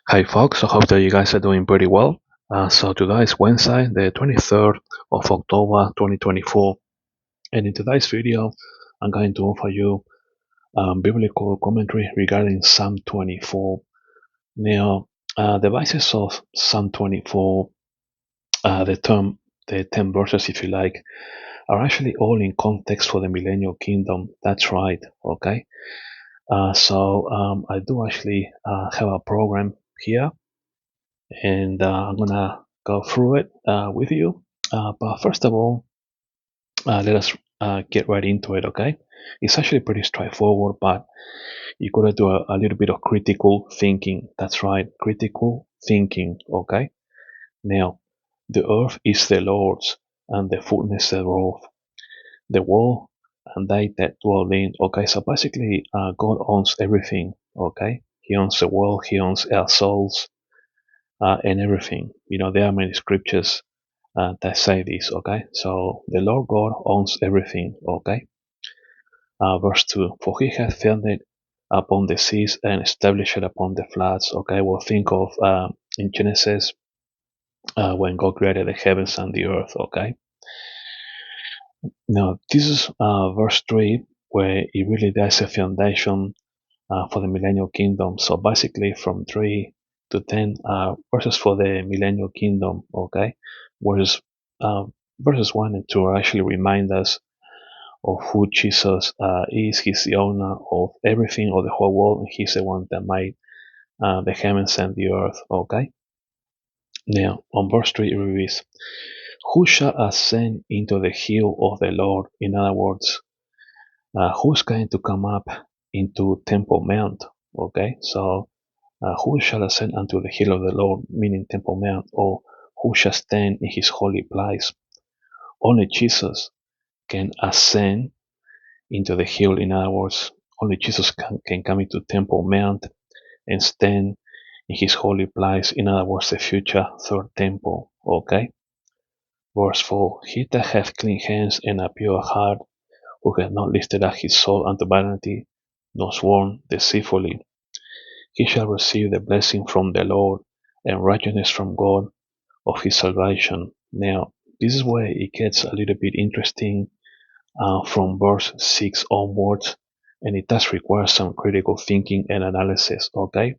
Hi folks, I hope that you guys are doing pretty well. So today is Wednesday, the 23rd of October 2024, and in today's video, I'm going to offer you biblical commentary regarding Psalm 24. Now, the basis of Psalm 24, the 10 verses, if you like, are actually all in context for the Millennial Kingdom. That's right, okay? I do actually have a program here and I'm gonna go through it with you. But first of all, let us get right into it, okay? It's actually pretty straightforward, but you gotta do a little bit of critical thinking. That's right, critical thinking, okay? Now, the earth is the Lord's and the fullness thereof, the world and they that dwell in. Okay, so basically, God owns everything, okay? He owns the world, He owns our souls, and everything. You know, there are many scriptures that say this, okay? So the Lord God owns everything, okay? Verse 2, for he hath founded upon the seas and established it upon the floods, okay? We'll think of in Genesis when God created the heavens and the earth, okay? Now, this is verse 3 where it really does a foundation for the millennial kingdom. So basically, from 3 to 10 verses for the millennial kingdom, okay? Whereas verses 1 and 2 actually remind us of who Jesus is. He's the owner of everything, of the whole world, and He's the one that made the heavens and the earth, okay? Now, on verse 3, it reads, who shall ascend into the hill of the Lord? In other words, who's going to come up into Temple Mount? Okay, so who shall ascend unto the hill of the Lord, meaning Temple Mount, or who shall stand in his holy place? Only Jesus can ascend into the hill. In other words, only Jesus can come into Temple Mount and stand in his holy place. In other words, the future third temple. Okay? Verse 4, he that hath clean hands and a pure heart, who hath not lifted up his soul unto vanity, nor sworn deceitfully, he shall receive the blessing from the Lord and righteousness from God of his salvation. Now, this is where it gets a little bit interesting from verse 6 onwards, and it does require some critical thinking and analysis, okay?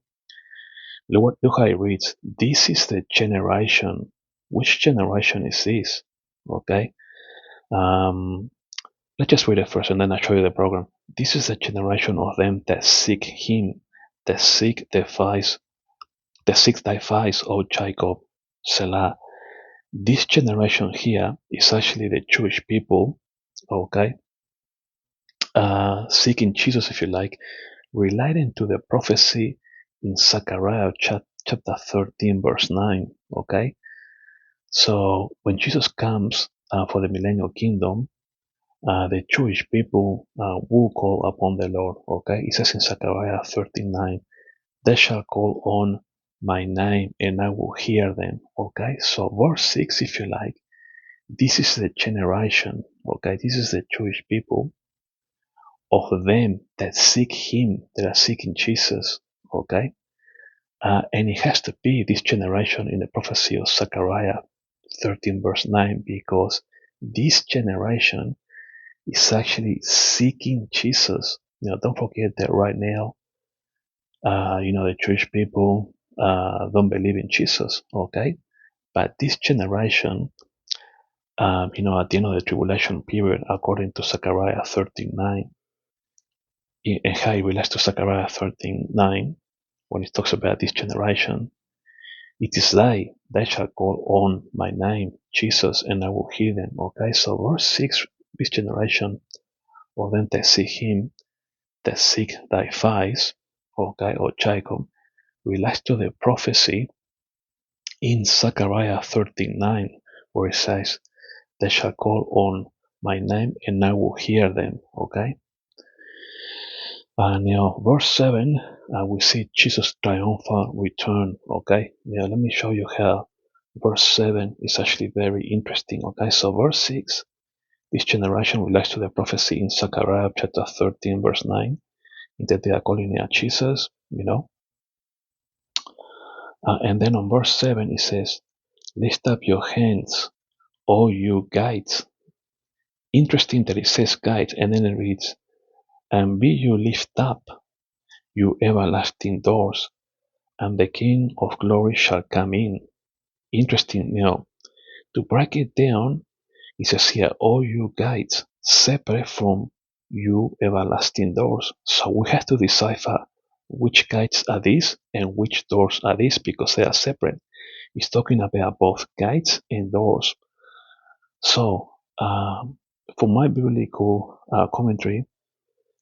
Look how it reads. This is the generation. Which generation is this? Okay? Um, let's just read it first and then I'll show you the program. This is the generation of them that seek him, that seek thy face, O Jacob, Selah. This generation here is actually the Jewish people, okay, seeking Jesus, if you like, relating to the prophecy in Zachariah chapter 13, verse 9, okay? So when Jesus comes for the millennial kingdom, the Jewish people will call upon the Lord, okay? It says in Zechariah 13:9, they shall call on my name and I will hear them, okay? So verse 6, if you like, this is the generation, okay? This is the Jewish people of them that seek Him, that are seeking Jesus, okay? And it has to be this generation in the prophecy of Zechariah 13, verse 9, because this generation is actually seeking Jesus. You know, don't forget that right now, the Jewish people don't believe in Jesus, okay? But this generation, at the end of the tribulation period, according to Zechariah 13:9, and how it relates to Zechariah 13:9, when it talks about this generation, it is they shall call on my name, Jesus, and I will hear them. Okay, so verse 6, this generation of them that seek him, that seek thy face, okay, or Jacob, relates to the prophecy in Zechariah 13:9, where it says, they shall call on my name and I will hear them. Okay, now verse 7, we see Jesus' triumphal return. Okay, now let me show you how verse 7 is actually very interesting. Okay, so verse 6, this generation relates to the prophecy in Zechariah chapter 13, verse 9, that they are calling out Jesus, And then on verse 7 it says, lift up your hands, all you gates. Interesting that it says gates, and then it reads, and be you lift up, you everlasting doors, and the King of glory shall come in. Interesting, to break it down, it says here, all you gates separate from you everlasting doors. So we have to decipher which gates are these and which doors are these because they are separate. It's talking about both gates and doors. So, for my biblical commentary,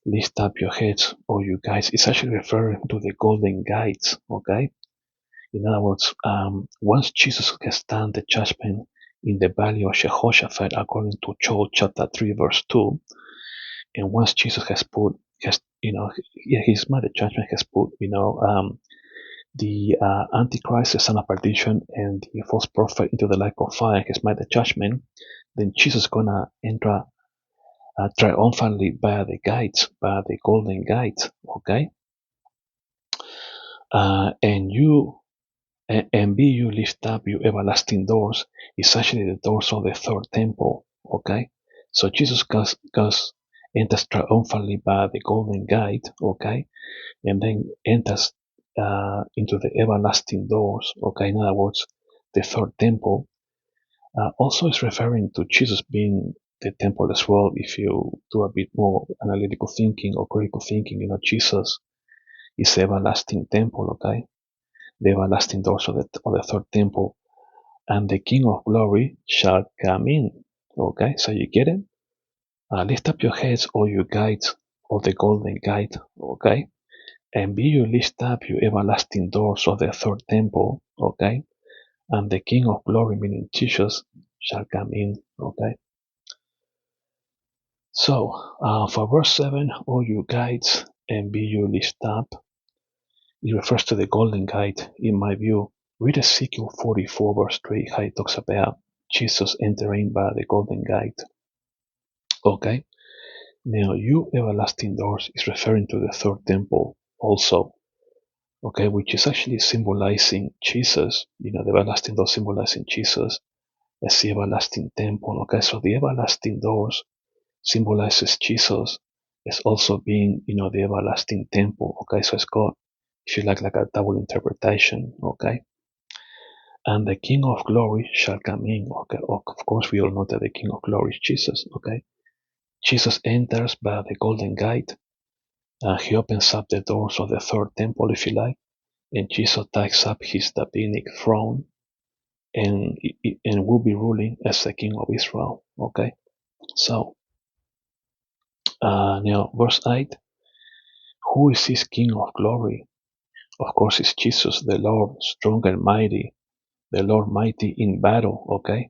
lift up your heads, all you guys. It's actually referring to the golden gates, okay? In other words, once Jesus has done the judgment in the valley of Jehoshaphat, according to Joel chapter 3, verse 2, and once Jesus his mother judgment has put, the Antichrist, the son of perdition, and the false prophet into the lake of fire, has made the judgment, then Jesus is gonna enter triumphantly by the gates, by the golden gates, okay? And you and be you lift up your everlasting doors is actually the doors of the third temple, okay? So Jesus enters triumphantly by the golden gate, okay, and then enters into the everlasting doors, okay. In other words, the third temple also is referring to Jesus being the temple as well. If you do a bit more analytical thinking or critical thinking, Jesus is the everlasting temple, okay? The everlasting doors of the third temple. And the King of glory shall come in, okay? So you get it? Lift up your heads, all you gates of the golden gate, okay? And be you lift up your everlasting doors of the third temple, okay? And the King of glory, meaning Jesus, shall come in, okay? So, for verse 7, all you gates, and be you lift up, it refers to the golden gate, in my view. Read Ezekiel 44, verse 3, how it talks about Jesus entering by the golden gate. Okay? Now, you everlasting doors is referring to the third temple also. Okay, which is actually symbolizing Jesus. The everlasting doors symbolizing Jesus as the everlasting temple. Okay, so the everlasting doors symbolizes Jesus as also being, the everlasting temple. Okay, so it's got, if you like a double interpretation. Okay, and the King of glory shall come in. Okay, of course, we all know that the King of glory is Jesus. Okay, Jesus enters by the golden gate. He opens up the doors of the third temple, if you like, and Jesus takes up his Davidic throne and will be ruling as the King of Israel. Okay, so now verse 8. Who is this King of glory? Of course, it's Jesus, the Lord, strong and mighty, the Lord mighty in battle. Okay,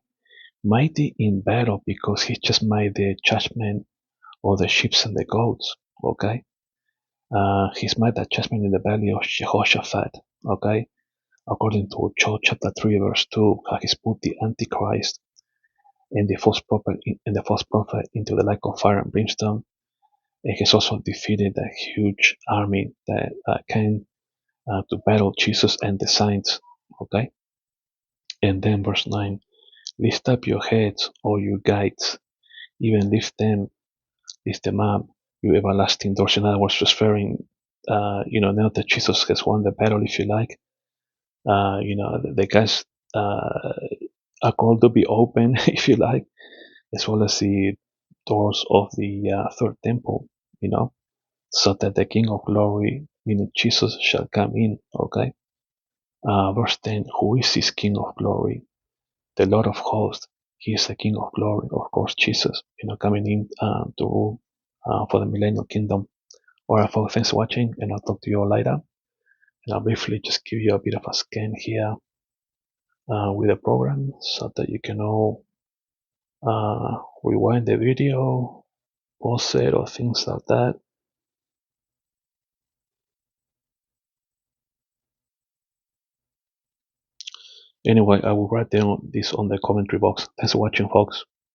mighty in battle because he just made the judgment of the sheep and the goats. Okay, he's made that judgment in the valley of Jehoshaphat. Okay, according to Joel chapter 3, verse 2, he's put the Antichrist and the false prophet into the lake of fire and brimstone. And he's also defeated a huge army that came to battle Jesus and the saints. Okay, and then verse 9: lift up your heads, all you gates, even lift them up, you everlasting doors. In other words, referring, now that Jesus has won the battle, if you like, the gates are called to be open, if you like, as well as the doors of the third temple, so that the King of glory, meaning Jesus, shall come in. Okay. Verse 10: who is this King of glory? The Lord of hosts. He is the King of glory, of course, Jesus, coming in to rule for the millennial kingdom. Alright, folks, thanks for watching, and I'll talk to you all later. And I'll briefly just give you a bit of a scan here with the program so that you can all rewind the video, pause it, or things like that. Anyway, I will write down this on the commentary box. Thanks for watching, folks.